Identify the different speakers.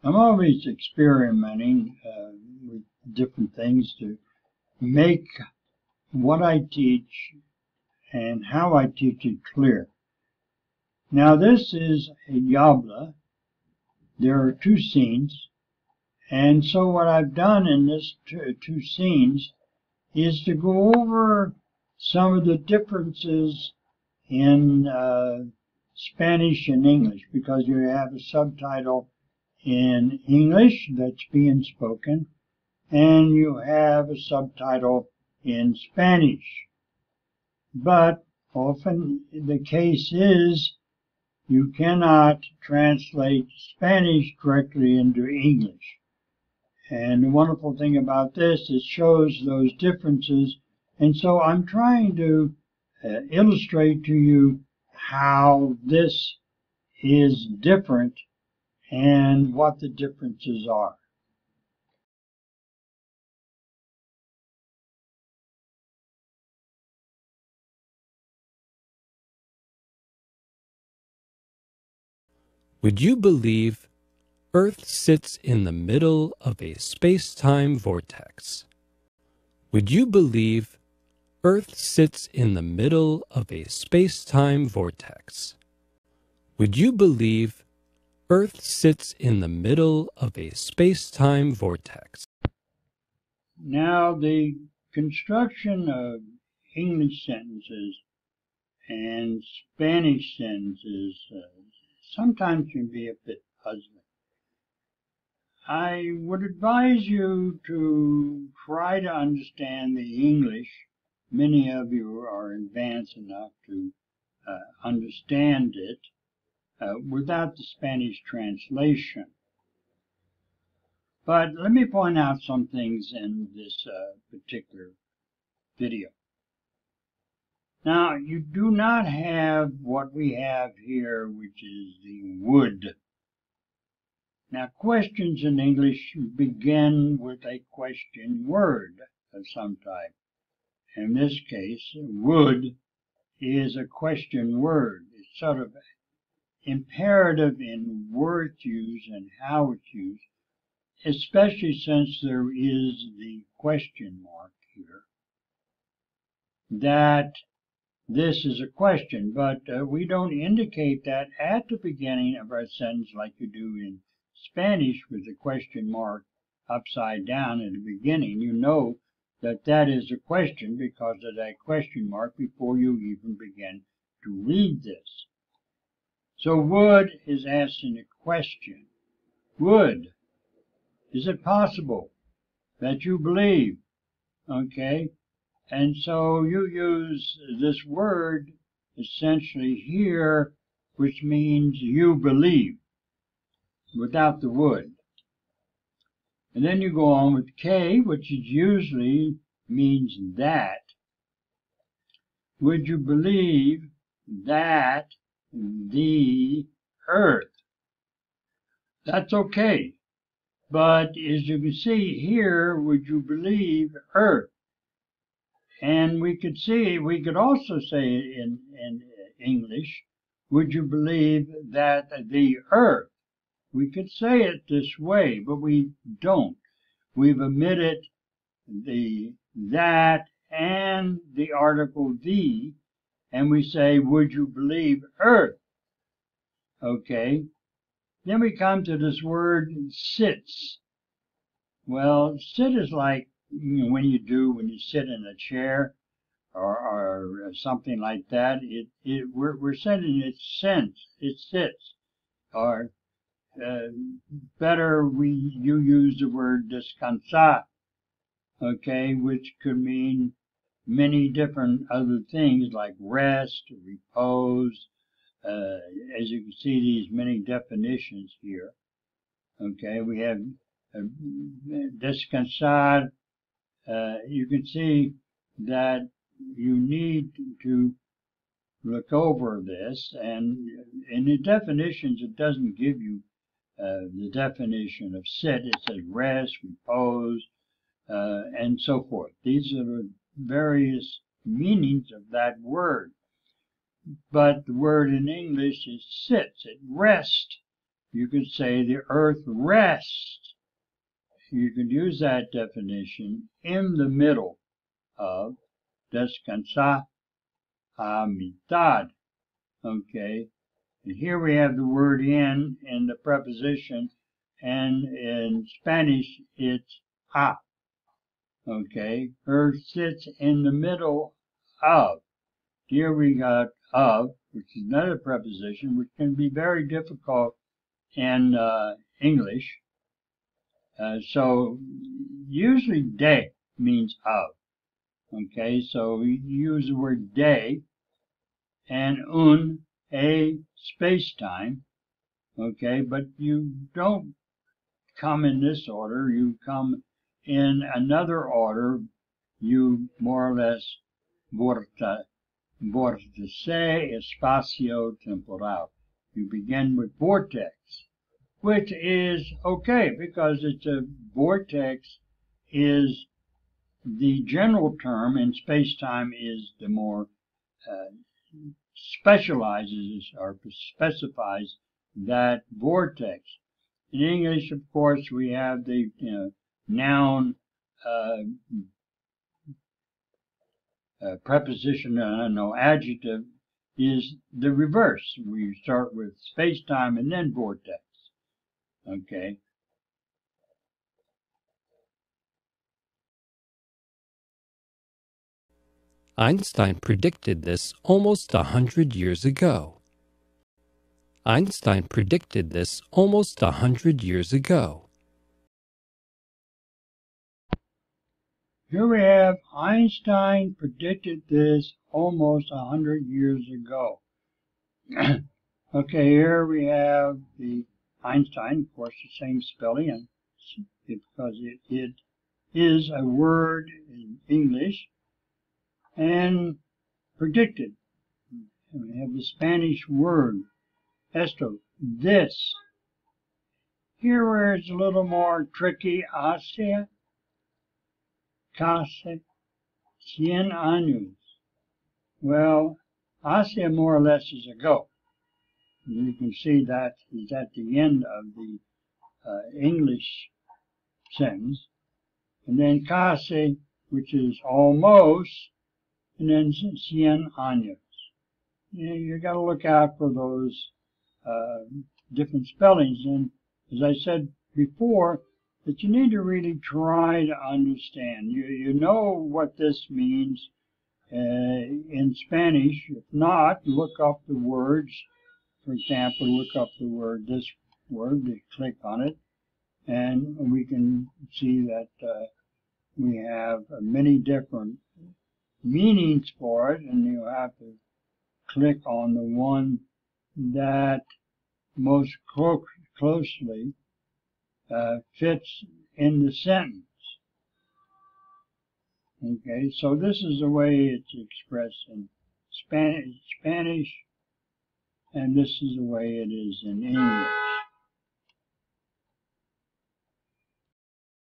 Speaker 1: I'm always experimenting with different things to make what I teach and how I teach it clear. Now this is a yabla. There are two scenes, and so what I've done in this two scenes is to go over some of the differences in Spanish and English, because you have a subtitle in English that's being spoken, and you have a subtitle in Spanish. But often the case is you cannot translate Spanish directly into English. And the wonderful thing about this, it shows those differences. And so I'm trying to illustrate to you how this is different and what the differences are.
Speaker 2: Would you believe Earth sits in the middle of a space-time vortex? Would you believe Earth sits in the middle of a space-time vortex? Would you believe Earth sits in the middle of a space-time vortex?
Speaker 1: Now, the construction of English sentences and Spanish sentences sometimes can be a bit puzzling. I would advise you to try to understand the English. Many of you are advanced enough to understand it without the Spanish translation. But let me point out some things in this particular video. Now, you do not have what we have here, which is the would. Now, questions in English begin with a question word of some type. In this case, would is a question word. It's sort of imperative in word use and how it's used, especially since there is the question mark here, that this is a question, but we don't indicate that at the beginning of our sentence like you do in Spanish with the question mark upside down at the beginning. You know that that is a question because of that question mark before you even begin to read this. So would is asking a question. Would. Is it possible that you believe? Okay. And so you use this word essentially here, which means you believe, without the would. And then you go on with K, which is usually means that. Would you believe that the earth? That's okay. But as you can see here, would you believe earth? And we could also say in English, would you believe that the earth? We could say it this way, but we don't. We've omitted the that and the article the, and we say, would you believe earth? Okay. Then we come to this word sits. Well, sit is like when you sit in a chair or something like that. We're saying it sits. Or better, you use the word descansar, okay, which could mean many different other things like rest, repose. As you can see, these many definitions here. Okay, we have descansar. You can see that you need to look over this, and in the definitions, it doesn't give you the definition of sit. It says rest, repose, and so forth. These are the various meanings of that word. But the word in English is sits. It rests You could say the earth rests. You could use that definition in the middle of descansar a mitad. Okay, and here we have the word in the preposition, and in Spanish it's a. Okay, earth sits in the middle of. Here we got of, which is another preposition, which can be very difficult in English. So usually de means of. Okay, so we use the word de and a space-time. Okay, but you don't come in this order, you come in another order. You more or less vortice espacio-temporal. You begin with vortex, which is okay because it's a vortex is the general term, and space-time is the more specializes or specifies that vortex. In English, of course, we have the noun preposition, no adjective, is the reverse. We start with space-time and then vortex. Okay.
Speaker 2: Einstein predicted this almost 100 years ago. Einstein predicted this almost 100 years ago.
Speaker 1: Here we have Einstein predicted this almost 100 years ago. Okay, here we have the Einstein, of course, the same spelling, and because it is a word in English, and predicted. And we have the Spanish word, esto, this. Here where it's a little more tricky, hace casi 100 años. Well, hace more or less is ago. And you can see that is at the end of the English sentence. And then casi, which is almost, and then 100 años. You got to look out for those different spellings. And as I said before, that you need to really try to understand. You know what this means in Spanish. If not, look up the words. For example, look up the word, this word, click on it, and we can see that we have many different meanings for it, and you have to click on the one that most closely fits in the sentence. Okay, so this is the way it's expressed in Spanish, and this is the way it is in English.